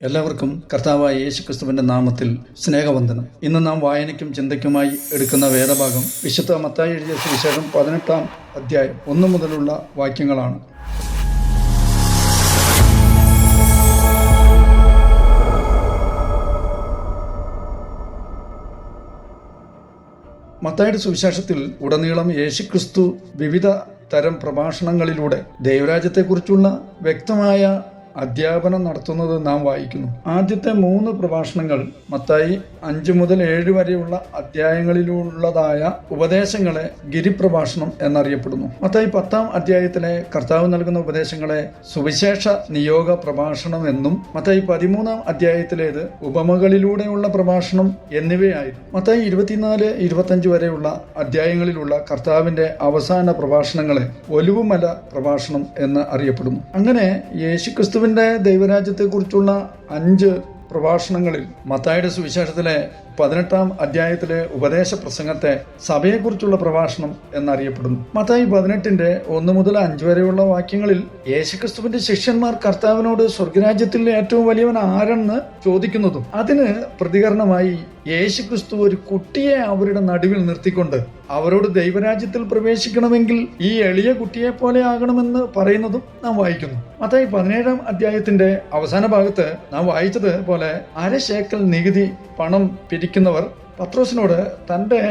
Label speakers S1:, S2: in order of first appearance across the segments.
S1: എല്ലാവർക്കും കർത്താവായ യേശുക്രിസ്തുവിന്റെ നാമത്തിൽ സ്നേഹവന്ദനം. ഇന്ന് നാം വായനയ്ക്കും ചിന്തയ്ക്കുമായി എടുക്കുന്ന വേദഭാഗം വിശുദ്ധ മത്തായി എഴുതിയ സുവിശേഷം 18-ാം അധ്യായം 1 മുതലുള്ള വാക്യങ്ങളാണ്. മത്തായിയുടെ സുവിശേഷത്തിൽ ഉടനീളം യേശുക്രിസ്തു വിവിധ തരം പ്രഭാഷണങ്ങളിലൂടെ ദൈവരാജ്യത്തെക്കുറിച്ചുള്ള വ്യക്തമായ അധ്യാപനം നടത്തുന്നത് നാം വായിക്കുന്നു. ആദ്യത്തെ 3 പ്രഭാഷണങ്ങൾ മത്തായി 5 മുതൽ 7 വരെയുള്ള അധ്യായങ്ങളിലുള്ളതായ ഉപദേശങ്ങളെ ഗിരിപ്രഭാഷണം എന്നറിയപ്പെടുന്നു. മത്തായി 10-ാം അധ്യായത്തിലെ കർത്താവ് നൽകുന്ന ഉപദേശങ്ങളെ സുവിശേഷ നിയോഗ പ്രഭാഷണം എന്നും മത്തായി 13-ാം അധ്യായത്തിലേത് ഉപമകളിലൂടെയുള്ള പ്രഭാഷണം എന്നിവയായിരുന്നു. മത്തായി 24-25 വരെയുള്ള അധ്യായങ്ങളിലുള്ള കർത്താവിന്റെ അവസാന പ്രഭാഷണങ്ങളെ ഒലിവുമല പ്രഭാഷണം എന്ന് അറിയപ്പെടുന്നു. അങ്ങനെ യേശുക്രിസ്തുവിന്റെ ദൈവരാജ്യത്തെക്കുറിച്ചുള്ള 5 പ്രഭാഷണങ്ങളിൽ മത്തായിയുടെ സുവിശേഷത്തിലെ 18-ാം അധ്യായത്തിലെ ഉപദേശ പ്രസംഗത്തെ സഭയെക്കുറിച്ചുള്ള പ്രഭാഷണം എന്നറിയപ്പെടുന്നു. മത്തായി 18-ന്റെ 1 മുതൽ 5 വരെയുള്ള വാക്യങ്ങളിൽ യേശുക്രിസ്തുവിന്റെ ശിഷ്യന്മാർ കർത്താവിനോട് സ്വർഗരാജ്യത്തിൽ ഏറ്റവും വലിയവൻ ആരെന്ന് ചോദിക്കുന്നതും അതിന് പ്രതികരണമായി യേശുക്രിസ്തു ഒരു കുട്ടിയെ അവരുടെ നടുവിൽ നിർത്തിക്കൊണ്ട് അവരോട് ദൈവരാജ്യത്തിൽ പ്രവേശിക്കണമെങ്കിൽ ഈ എളിയ കുട്ടിയെ പോലെ ആകണമെന്ന് പറയുന്നതും നാം വായിക്കുന്നു. മത്തായി 17-ാം അധ്യായത്തിന്റെ അവസാന ഭാഗത്ത് നാം വായിച്ചത് പോലെ 1/2 ശേക്കൽ നികുതി പണം പിരിക്കുന്നവർ പത്രോസിനോട് തന്റെ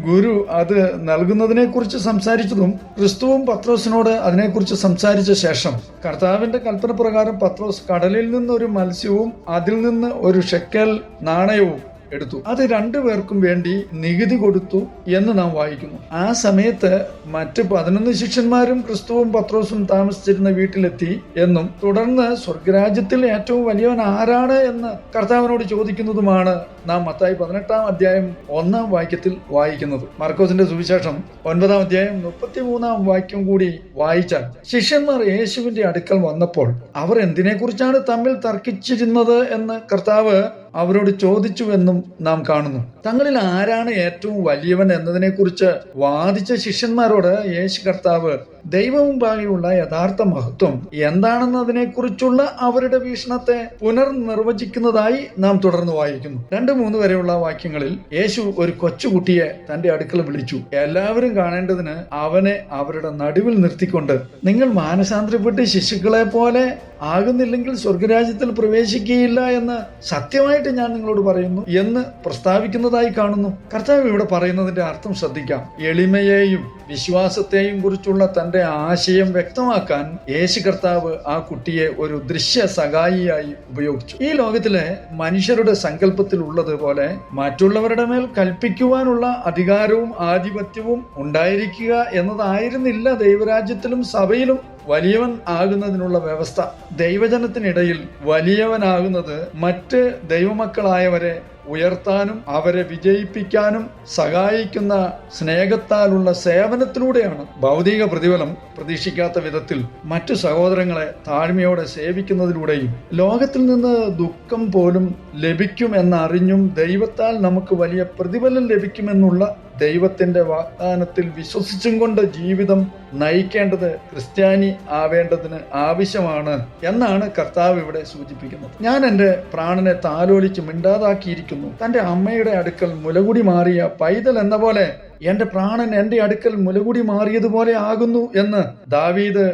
S1: ഗുരു അത് നൽകുന്നതിനെ കുറിച്ച് സംസാരിച്ചതും ക്രിസ്തുവും പത്രോസിനോട് അതിനെക്കുറിച്ച് സംസാരിച്ച ശേഷം കർത്താവിന്റെ കൽപ്പന പ്രകാരം പത്രോസ് കടലിൽ നിന്ന് ഒരു മത്സ്യവും അതിൽ നിന്ന് ഒരു ഷെക്കൽ നാണയവും എടുത്തു. അത് 2 പേർക്കും വേണ്ടി നികുതി കൊടുത്തു എന്ന് നാം വായിക്കുന്നു. ആ സമയത്ത് മറ്റ് 11 ശിഷ്യന്മാരും ക്രിസ്തുവും പത്രോസും താമസിച്ചിരുന്ന വീട്ടിലെത്തി എന്നും തുടർന്ന് സ്വർഗരാജ്യത്തിൽ ഏറ്റവും വലിയവൻ ആരാണ് എന്ന് കർത്താവിനോട് ചോദിക്കുന്നതുമാണ് നാം മത്തായി 18-ാം അധ്യായം 1-ാം വാക്യത്തിൽ വായിക്കുന്നത്. മാർക്കോസിന്റെ സുവിശേഷം 9-ാം അധ്യായം 33-ാം വാക്യം കൂടി വായിച്ചാൽ ശിഷ്യന്മാർ യേശുവിന്റെ അടുക്കൽ വന്നപ്പോൾ അവർ എന്തിനെക്കുറിച്ചാണ് തമ്മിൽ തർക്കിച്ചിരുന്നത് എന്ന് കർത്താവ് അവരോട് ചോദിച്ചുവെന്നും നാം കാണുന്നു. തങ്ങളിൽ ആരാണ് ഏറ്റവും വലിയവൻ എന്നതിനെക്കുറിച്ച് വാദിച്ച ശിഷ്യന്മാരോട് യേശു കർത്താവ് ദൈവമുമ്പാകെയുള്ള യഥാർത്ഥ മഹത്വം എന്താണെന്നതിനെക്കുറിച്ചുള്ള അവരുടെ വീക്ഷണത്തെ പുനർനിർവചിക്കുന്നതായി നാം തുടർന്ന് വായിക്കുന്നു. 2-3 വരെയുള്ള വാക്യങ്ങളിൽ യേശു ഒരു കൊച്ചുകുട്ടിയെ തന്റെ അടുക്കൽ വിളിച്ചു. എല്ലാവരും കാണേണ്ടതിന് അവനെ അവരുടെ നടുവിൽ നിർത്തിക്കൊണ്ട്, നിങ്ങൾ മാനസാന്തരപ്പെട്ട് ശിശുക്കളെ പോലെ ആകുന്നില്ലെങ്കിൽ സ്വർഗരാജ്യത്തിൽ പ്രവേശിക്കുകയില്ല എന്ന് സത്യമായിട്ട് ഞാൻ നിങ്ങളോട് പറയുന്നു എന്ന് പ്രസ്താവിക്കുന്നതായി കാണുന്നു. കർത്താവ് ഇവിടെ പറയുന്നതിന്റെ അർത്ഥം ശ്രദ്ധിക്കാം. എളിമയെയും വിശ്വാസത്തെയും കുറിച്ചുള്ള തന്റെ ആശയം വ്യക്തമാക്കാൻ യേശു കർത്താവ് ആ കുട്ടിയെ ഒരു ദൃശ്യ സഹായിയായി ഉപയോഗിച്ചു. ഈ ലോകത്തിലെ മനുഷ്യരുടെ സങ്കല്പത്തിൽ ഉള്ളതുപോലെ മറ്റുള്ളവരുടെ മേൽ കൽപ്പിക്കുവാനുള്ള അധികാരവും ആധിപത്യവും ഉണ്ടായിരിക്കുക എന്നതായിരുന്നില്ല ദൈവരാജ്യത്തിലും സഭയിലും വലിയവൻ ആകുന്നതിനുള്ള വ്യവസ്ഥ. ദൈവജനത്തിനിടയിൽ വലിയവനാകുന്നത് മറ്റ് ദൈവമക്കളായവരെ ഉയർത്താനും അവരെ വിജയിപ്പിക്കാനും സഹായിക്കുന്ന സ്നേഹത്താലുള്ള സേവനത്തിലൂടെയാണ്. ഭൗതിക പ്രതിഫലം പ്രതീക്ഷിക്കാത്ത വിധത്തിൽ മറ്റു സഹോദരങ്ങളെ താഴ്മയോടെ സേവിക്കുന്നതിലൂടെയും ലോകത്തിൽ നിന്ന് ദുഃഖം പോലും ലഭിക്കുമെന്നറിഞ്ഞും ദൈവത്താൽ നമുക്ക് വലിയ പ്രതിഫലം ലഭിക്കുമെന്നുള്ള ദൈവത്തിന്റെ വാഗ്ദാനത്തിൽ വിശ്വസിച്ചും കൊണ്ട് ജീവിതം നയിക്കേണ്ടത് ക്രിസ്ത്യാനി ആവേണ്ടതിന് ആവശ്യമാണ് എന്നാണ് കർത്താവ് ഇവിടെ സൂചിപ്പിക്കുന്നത്. ഞാൻ എൻ്റെ പ്രാണനെ താലോലിച്ച് മിണ്ടാതാക്കിയിരിക്കുന്നു. തന്റെ അമ്മയുടെ അടുക്കൽ മുലകുടി മാറിയ പൈതൽ എന്ന പോലെ എന്റെ പ്രാണൻ എന്റെ അടുക്കൽ മുലകുടി മാറിയതുപോലെ ആകുന്നു എന്ന് ദാവീദ്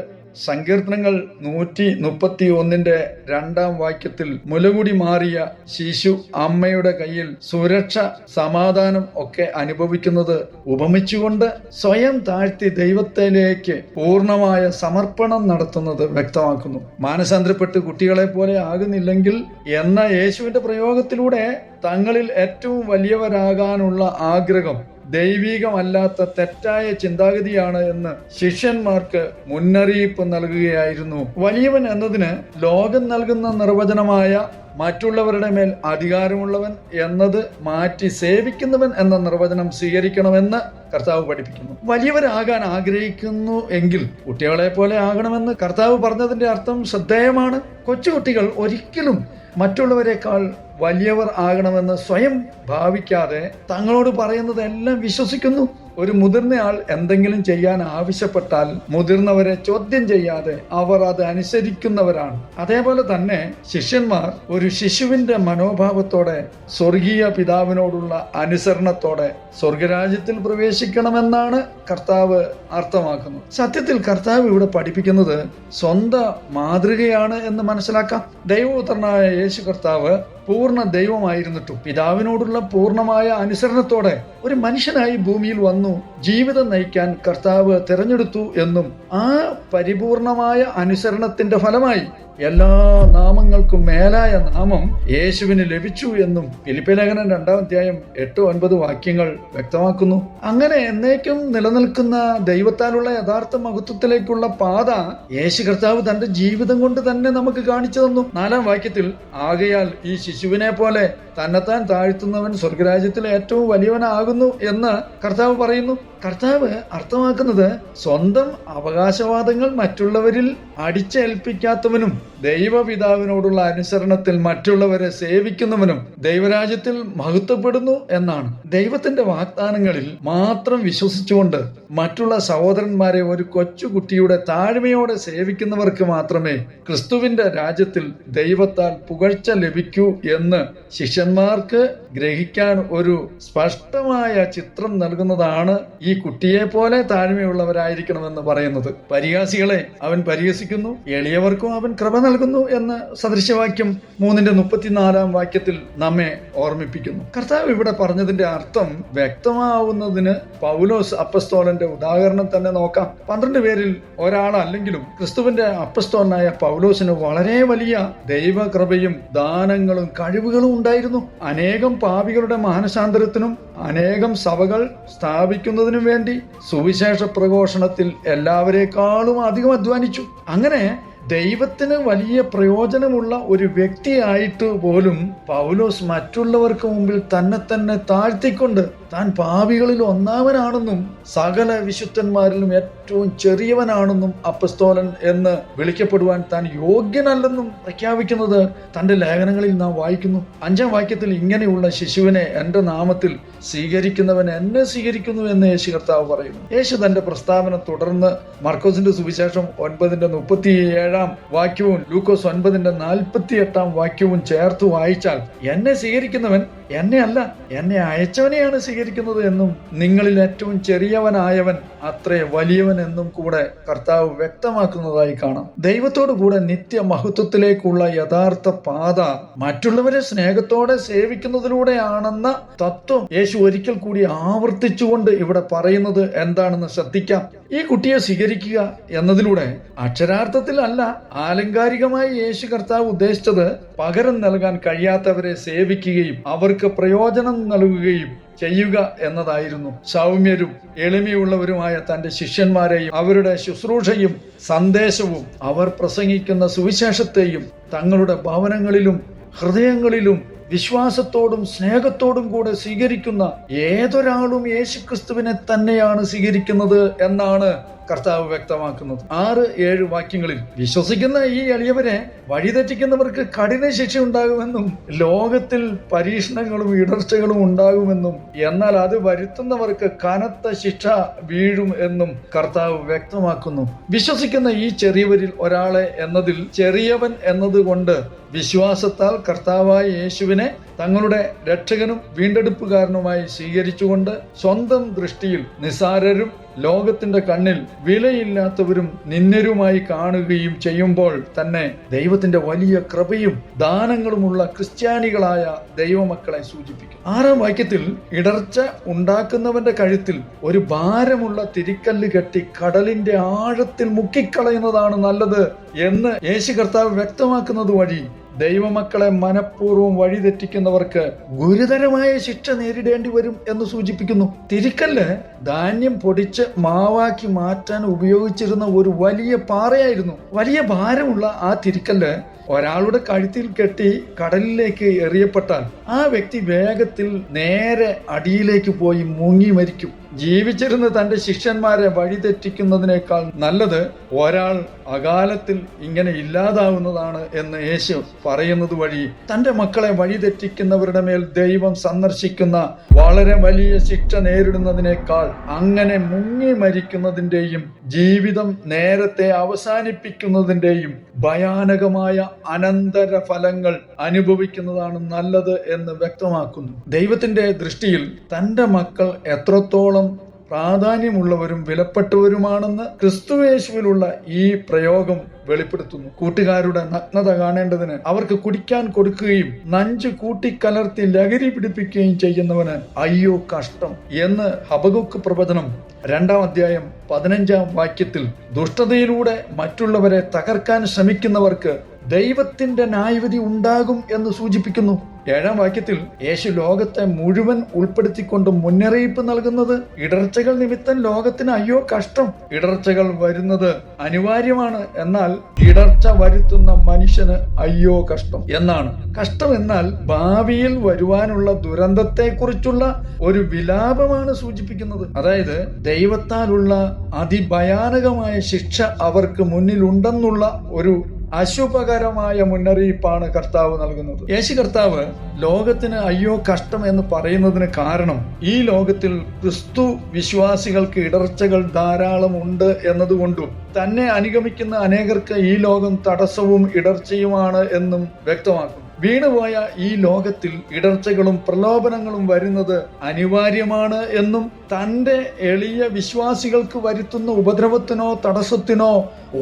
S1: സങ്കീർത്തനങ്ങൾ 131-ന്റെ 2-ാം വാക്യത്തിൽ മുലകുടി മാറിയ ശിശു അമ്മയുടെ കയ്യിൽ സുരക്ഷ, സമാധാനം ഒക്കെ അനുഭവിക്കുന്നത് ഉപമിച്ചുകൊണ്ട് സ്വയം താഴ്ത്തി ദൈവത്തിലേക്ക് പൂർണ്ണമായ സമർപ്പണം നടത്തുന്നത് വ്യക്തമാക്കുന്നു. മാനസാന്തരപ്പെട്ട് കുട്ടികളെ പോലെ ആകുന്നില്ലെങ്കിൽ എന്ന യേശുവിന്റെ പ്രയോഗത്തിലൂടെ തങ്ങളിൽ ഏറ്റവും വലിയവരാകാനുള്ള ആഗ്രഹം ദൈവികമല്ലാത്ത തെറ്റായ ചിന്താഗതിയാണ് എന്ന് ശിഷ്യന്മാർക്ക് മുന്നറിയിപ്പ് നൽകുകയായിരുന്നു. വലിയവൻ എന്നതിന് ലോകം നൽകുന്ന നിർവചനമായ മറ്റുള്ളവരുടെ മേൽ അധികാരമുള്ളവൻ എന്നത് മാറ്റി സേവിക്കുന്നവൻ എന്ന നിർവചനം സ്വീകരിക്കണമെന്ന് കർത്താവ് പഠിപ്പിക്കുന്നു. വലിയവരാകാൻ ആഗ്രഹിക്കുന്നു എങ്കിൽ കുട്ടികളെ പോലെ ആകണമെന്ന് കർത്താവ് പറഞ്ഞതിന്റെ അർത്ഥം ശ്രദ്ധേയമാണ്. കൊച്ചുകുട്ടികൾ ഒരിക്കലും മറ്റുള്ളവരെക്കാൾ വലിയവർ ആകണമെന്ന് സ്വയം ഭാവിക്കാതെ തങ്ങളോട് പറയുന്നതെല്ലാം വിശ്വസിക്കുന്നു. ഒരു മുതിർന്നയാൾ എന്തെങ്കിലും ചെയ്യാൻ ആവശ്യപ്പെട്ടാൽ മുതിർന്നവരെ ചോദ്യം ചെയ്യാതെ അവർ അത് അനുസരിക്കുന്നവരാണ്. അതേപോലെ തന്നെ ശിഷ്യന്മാർ ഒരു ശിശുവിന്റെ മനോഭാവത്തോടെ സ്വർഗീയ പിതാവിനോടുള്ള അനുസരണത്തോടെ സ്വർഗരാജ്യത്തിൽ പ്രവേശിക്കണമെന്നാണ് കർത്താവ് അർത്ഥമാക്കുന്നത്. സത്യത്തിൽ കർത്താവ് ഇവിടെ പഠിപ്പിക്കുന്നത് സ്വന്തം മാതൃകയാണ് എന്ന് മനസ്സിലാക്കാം. ദൈവപുത്രനായ യേശു കർത്താവ് പൂർണ്ണ ദൈവമായിരുന്നിട്ടും പിതാവിനോടുള്ള പൂർണ്ണമായ അനുസരണത്തോടെ ഒരു മനുഷ്യനായി ഭൂമിയിൽ വന്നു ജീവിതം നയിക്കാൻ കർത്താവ് തിരഞ്ഞെടുത്തു എന്നും ആ പരിപൂർണമായ അനുസരണത്തിന്റെ ഫലമായി എല്ലാ നാമങ്ങൾക്കും മേലായ നാമം യേശുവിന് ലഭിച്ചു എന്നും ഫിലിപ്പി ലേഖനം 2-ാം അധ്യായം 8-9 വാക്യങ്ങൾ വ്യക്തമാക്കുന്നു. അങ്ങനെ എന്നേക്കും നിലനിൽക്കുന്ന ദൈവത്താലുള്ള യഥാർത്ഥ മഹത്വത്തിലേക്കുള്ള പാത യേശു കർത്താവ് തന്റെ ജീവിതം കൊണ്ട് തന്നെ നമുക്ക് കാണിച്ചു തന്നു. 4-ാം വാക്യത്തിൽ ആകയാൽ ഈ ശിശുവിനെ പോലെ തന്നെത്താൻ താഴ്ത്തുന്നവൻ സ്വർഗരാജ്യത്തിൽ ഏറ്റവും വലിയവനാകുന്നു എന്ന് കർത്താവ് പറയുന്നു. കർത്താവ് അർത്ഥമാക്കുന്നത് സ്വന്തം അവകാശവാദങ്ങൾ മറ്റുള്ളവരിൽ അടിച്ചേൽപ്പിക്കാത്തവനും ദൈവപിതാവിനോടുള്ള അനുസരണത്തിൽ മറ്റുള്ളവരെ സേവിക്കുന്നവനും ദൈവരാജ്യത്തിൽ മഹത്വപ്പെടുന്നു എന്നാണ്. ദൈവത്തിന്റെ വാഗ്ദാനങ്ങളിൽ മാത്രം വിശ്വസിച്ചുകൊണ്ട് മറ്റുള്ള സഹോദരന്മാരെ ഒരു കൊച്ചുകുട്ടിയുടെ താഴ്മയോടെ സേവിക്കുന്നവർക്ക് മാത്രമേ ക്രിസ്തുവിന്റെ രാജ്യത്തിൽ ദൈവത്താൽ പുകഴ്ച ലഭിക്കൂ എന്ന് ശിഷ്യന്മാർക്ക് ഗ്രഹിക്കാൻ ഒരു സ്പഷ്ടമായ ചിത്രം നൽകുന്നതാണ് ഈ കുട്ടിയെ പോലെ താഴ്മയുള്ളവരായിരിക്കണമെന്ന് പറയുന്നത്. പരിഹാസികളെ അവൻ പരിഹസിക്കുന്നു, എളിയവർക്കും അവൻ കൃപ നൽകുന്നു എന്ന് സദൃശവാക്യം 3:34 വാക്യത്തിൽ നമ്മെ ഓർമ്മിപ്പിക്കുന്നു. കർത്താവ് ഇവിടെ പറഞ്ഞതിന്റെ അർത്ഥം വ്യക്തമാവുന്നതിന് പൗലോസ് അപ്പസ്തോലന്റെ ഉദാഹരണം തന്നെ നോക്കാം. 12 പേരിൽ ഒരാളല്ലെങ്കിലും ക്രിസ്തുവിന്റെ അപ്പസ്തോലനായ പൗലോസിന് വളരെ വലിയ ദൈവകൃപയും ദാനങ്ങളും കഴിവുകളും ഉണ്ടായിരുന്നു. അനേകം പാപികളുടെ മാനസാന്തരത്തിനും അനേകം സഭകൾ സ്ഥാപിക്കുന്നതിനും വേണ്ടി സുവിശേഷ പ്രഘോഷണത്തിൽ എല്ലാവരെക്കാളും അധികം അധ്വാനിച്ചു. അങ്ങനെ ദൈവത്തിന് വലിയ പ്രയോജനമുള്ള ഒരു വ്യക്തിയായിട്ട് പോലും പൗലോസ് മറ്റുള്ളവർക്ക് മുമ്പിൽ തന്നെ താഴ്ത്തിക്കൊണ്ട് താൻ പാപികളിൽ ഒന്നാമനാണെന്നും സകല വിശുദ്ധന്മാരിലും ഏറ്റവും ചെറിയവനാണെന്നും അപ്പസ്തോലൻ എന്ന് വിളിക്കപ്പെടുവാൻ താൻ യോഗ്യനല്ലെന്നും പ്രഖ്യാപിക്കുന്നത് തന്റെ ലേഖനങ്ങളിൽ നാം വായിക്കുന്നു. 5-ാം വാക്യത്തിൽ ഇങ്ങനെയുള്ള ശിശുവിനെ എന്റെ നാമത്തിൽ സ്വീകരിക്കുന്നവൻ എന്നെ സ്വീകരിക്കുന്നു എന്ന് യേശു കർത്താവ് പറയുന്നു. യേശു തന്റെ പ്രസ്താവന തുടർന്ന് മർക്കോസിന്റെ സുവിശേഷം 9:37 വാക്യവും ലൂക്കോസ് 9:48 വാക്യവും ചേർത്ത് വായിച്ചാൽ എന്നെ സ്വീകരിക്കുന്നവൻ എന്നെ അല്ല എന്നെ അയച്ചവനെയാണ് സ്വീകരിക്കുന്നത് എന്നും നിങ്ങളിൽ ഏറ്റവും ചെറിയവനായവൻ അത്രേ വലിയവൻ എന്നും കൂടെ കർത്താവ് വ്യക്തമാക്കുന്നതായി കാണാം. ദൈവത്തോടു കൂടെ നിത്യമഹത്വത്തിലേക്കുള്ള യഥാർത്ഥ പാത മറ്റുള്ളവരെ സ്നേഹത്തോടെ സേവിക്കുന്നതിലൂടെയാണെന്ന തത്വം യേശു ഒരിക്കൽ കൂടി ആവർത്തിച്ചുകൊണ്ട് ഇവിടെ പറയുന്നത് എന്താണെന്ന് ശ്രദ്ധിക്കാം. ഈ കുട്ടിയെ സ്വീകരിക്കുക എന്നതിലൂടെ അക്ഷരാർത്ഥത്തിൽ അല്ല, ആലങ്കാരികമായി യേശു കർത്താവ് ഉദ്ദേശിച്ചത് പകരം നൽകാൻ കഴിയാത്തവരെ സേവിക്കുകയും അവർക്ക് പ്രയോജനം നൽകുകയും ചെയ്യുക എന്നതായിരുന്നു. സൗമ്യരും എളിമയുള്ളവരുമായ തന്റെ ശിഷ്യന്മാരെയും അവരുടെ ശുശ്രൂഷയും സന്ദേശവും അവർ പ്രസംഗിക്കുന്ന സുവിശേഷത്തെയും തങ്ങളുടെ ഭവനങ്ങളിലും ഹൃദയങ്ങളിലും വിശ്വാസത്തോടും സ്നേഹത്തോടും കൂടെ സ്വീകരിക്കുന്ന ഏതൊരാളും യേശുക്രിസ്തുവിനെ തന്നെയാണ് സ്വീകരിക്കുന്നത് എന്നാണ് കർത്താവ് വ്യക്തമാക്കുന്നത്. 6-7 വാക്യങ്ങളിൽ വിശ്വസിക്കുന്ന ഈ എളിയവരെ വഴിതെറ്റിക്കുന്നവർക്ക് കഠിന ശിക്ഷ ഉണ്ടാകുമെന്നും ലോകത്തിൽ പരീക്ഷണങ്ങളും ഇടർച്ചകളും ഉണ്ടാകുമെന്നും എന്നാൽ അത് വരുത്തുന്നവർക്ക് കനത്ത ശിക്ഷ വീഴും എന്നും കർത്താവ് വ്യക്തമാക്കുന്നു. വിശ്വസിക്കുന്ന ഈ ചെറിയവരിൽ ഒരാളെ എന്നതിൽ ചെറിയവൻ എന്നതുകൊണ്ട് വിശ്വാസത്താൽ കർത്താവായ യേശുവിനെ തങ്ങളുടെ രക്ഷകനും വീണ്ടെടുപ്പുകാരനുമായി സ്വീകരിച്ചുകൊണ്ട് സ്വന്തം ദൃഷ്ടിയിൽ നിസാരരും ലോകത്തിന്റെ കണ്ണിൽ വിലയില്ലാത്തവരും നിന്ദ്യരുമായി കാണുകയും ചെയ്യുമ്പോൾ തന്നെ ദൈവത്തിന്റെ വലിയ കൃപയും ദാനങ്ങളുമുള്ള ക്രിസ്ത്യാനികളായ ദൈവമക്കളെ സൂചിപ്പിക്കും. 6-ാം വാക്യത്തിൽ ഇടർച്ച ഉണ്ടാക്കുന്നവന്റെ കഴുത്തിൽ ഒരു ഭാരമുള്ള തിരിക്കല്ല് കെട്ടി കടലിന്റെ ആഴത്തിൽ മുക്കിക്കളയുന്നതാണ് നല്ലത് എന്ന് യേശു കർത്താവ് വ്യക്തമാക്കുന്നത് വഴി ദൈവമക്കളെ മനഃപൂർവ്വം വഴിതെറ്റിക്കുന്നവർക്ക് ഗുരുതരമായ ശിക്ഷ നേരിടേണ്ടി വരും എന്ന് സൂചിപ്പിക്കുന്നു. തിരിക്കല്ല് ധാന്യം പൊടിച്ച് മാവാക്കി മാറ്റാൻ ഉപയോഗിച്ചിരുന്ന ഒരു വലിയ പാറയായിരുന്നു. വലിയ ഭാരമുള്ള ആ തിരിക്കല്ല് ഒരാളുടെ കഴുത്തിൽ കെട്ടി കടലിലേക്ക് എറിയപ്പെട്ടാൽ ആ വ്യക്തി വേഗത്തിൽ നേരെ അടിയിലേക്ക് പോയി മുങ്ങി മരിക്കും. ജീവിച്ചിരുന്ന തന്റെ ശിഷ്യന്മാരെ വഴിതെറ്റിക്കുന്നതിനേക്കാൾ നല്ലത് ഒരാൾ അകാലത്തിൽ ഇങ്ങനെ ഇല്ലാതാവുന്നതാണ് എന്ന് യേശു പറയുന്നത് വഴി തന്റെ മക്കളെ വഴിതെറ്റിക്കുന്നവരുടെ മേൽ ദൈവം സന്ദർശിക്കുന്ന വളരെ വലിയ ശിക്ഷ നേരിടുന്നതിനേക്കാൾ അങ്ങനെ മുങ്ങി മരിക്കുന്നതിന്റെയും ജീവിതം നേരത്തെ അവസാനിപ്പിക്കുന്നതിന്റെയും ഭയാനകമായ അനന്തര ഫലങ്ങൾ അനുഭവിക്കുന്നതാണ് നല്ലത് എന്ന് വ്യക്തമാക്കുന്നു. ദൈവത്തിന്റെ ദൃഷ്ടിയിൽ തന്റെ മക്കൾ എത്രത്തോളം പ്രാധാന്യമുള്ളവരും വിലപ്പെട്ടവരുമാണെന്ന് ക്രിസ്തുയേശുവിലുള്ള ഈ പ്രയോഗം വെളിപ്പെടുത്തുന്നു. കൂട്ടുകാരുടെ നഗ്നത കാണേണ്ടതിന് അവർക്ക് കുടിക്കാൻ കൊടുക്കുകയും നഞ്ച് കൂട്ടിക്കലർത്തി ലഹരി പിടിപ്പിക്കുകയും ചെയ്യുന്നവന് അയ്യോ കഷ്ടം എന്ന് ഹബക്കൂക്ക് പ്രവചനം 2-ാം അധ്യായം 15-ാം വാക്യത്തിൽ ദുഷ്ടതയിലൂടെ മറ്റുള്ളവരെ തകർക്കാൻ ശ്രമിക്കുന്നവർക്ക് ദൈവത്തിന്റെ ന്യായവിധി ഉണ്ടാകും എന്ന് സൂചിപ്പിക്കുന്നു. 7-ാം വാക്യത്തിൽ യേശു ലോകത്തെ മുഴുവൻ ഉൾപ്പെടുത്തിക്കൊണ്ട് മുന്നറിയിപ്പ് നൽകുന്നത് ഇടർച്ചകൾ നിമിത്തം ലോകത്തിന് അയ്യോ കഷ്ടം. ഇടർച്ചകൾ വരുന്നത് അനിവാര്യമാണ്, എന്നാൽ ഇടർച്ച വരുത്തുന്ന മനുഷ്യന് അയ്യോ കഷ്ടം എന്നാണ്. കഷ്ടം എന്നാൽ ഭാവിയിൽ വരുവാനുള്ള ദുരന്തത്തെക്കുറിച്ചുള്ള ഒരു വിലാപമാണ് സൂചിപ്പിക്കുന്നത്. അതായത് ദൈവത്താലുള്ള അതിഭയാനകമായ ശിക്ഷ അവർക്ക് മുന്നിലുണ്ടെന്നുള്ള ഒരു അശുഭകരമായ മുന്നറിയിപ്പാണ് കർത്താവ് നൽകുന്നത്. യേശു കർത്താവ് ലോകത്തിന് അയ്യോ കഷ്ടം എന്ന് പറയുന്നതിന് കാരണം ഈ ലോകത്തിൽ ക്രിസ്തു വിശ്വാസികൾക്ക് ഇടർച്ചകൾ ധാരാളം ഉണ്ട് എന്നതുകൊണ്ടും തന്നെ അനുഗമിക്കുന്ന അനേകർക്ക് ഈ ലോകം തടസ്സവും ഇടർച്ചയുമാണ് എന്നും വ്യക്തമാക്കുന്നു. വീണുപോയ ഈ ലോകത്തിൽ ഇടർച്ചകളും പ്രലോഭനങ്ങളും വരുന്നത് അനിവാര്യമാണ് എന്നും തന്റെ എളിയ വിശ്വാസികൾക്ക് വരുത്തുന്ന ഉപദ്രവത്തിനോ തടസ്സത്തിനോ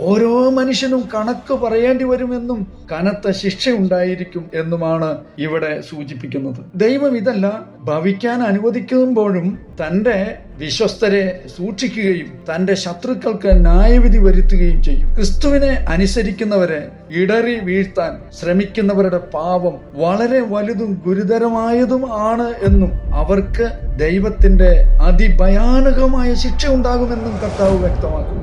S1: ഓരോ മനുഷ്യനും കണക്ക് പറയേണ്ടി വരുമെന്നും കനത്ത ശിക്ഷയുണ്ടായിരിക്കും എന്നുമാണ് ഇവിടെ സൂചിപ്പിക്കുന്നത്. ദൈവം ഇതെല്ലാം ഭവിക്കാൻ അനുവദിക്കുമ്പോഴും തന്റെ വിശ്വസ്തരെ സൂക്ഷിക്കുകയും തന്റെ ശത്രുക്കൾക്ക് ന്യായവിധി വരുത്തുകയും ചെയ്യും. ക്രിസ്തുവിനെ അനുസരിക്കുന്നവരെ ഇടറി വീഴ്ത്താൻ ശ്രമിക്കുന്നവരുടെ പാപം വളരെ വലുതും ഗുരുതരമായതും ആണ് എന്നും അവർക്ക് ദൈവത്തിന്റെ അതിഭയാനകമായ ശിക്ഷ ഉണ്ടാകുമെന്നും കർത്താവ് വ്യക്തമാക്കുന്നു.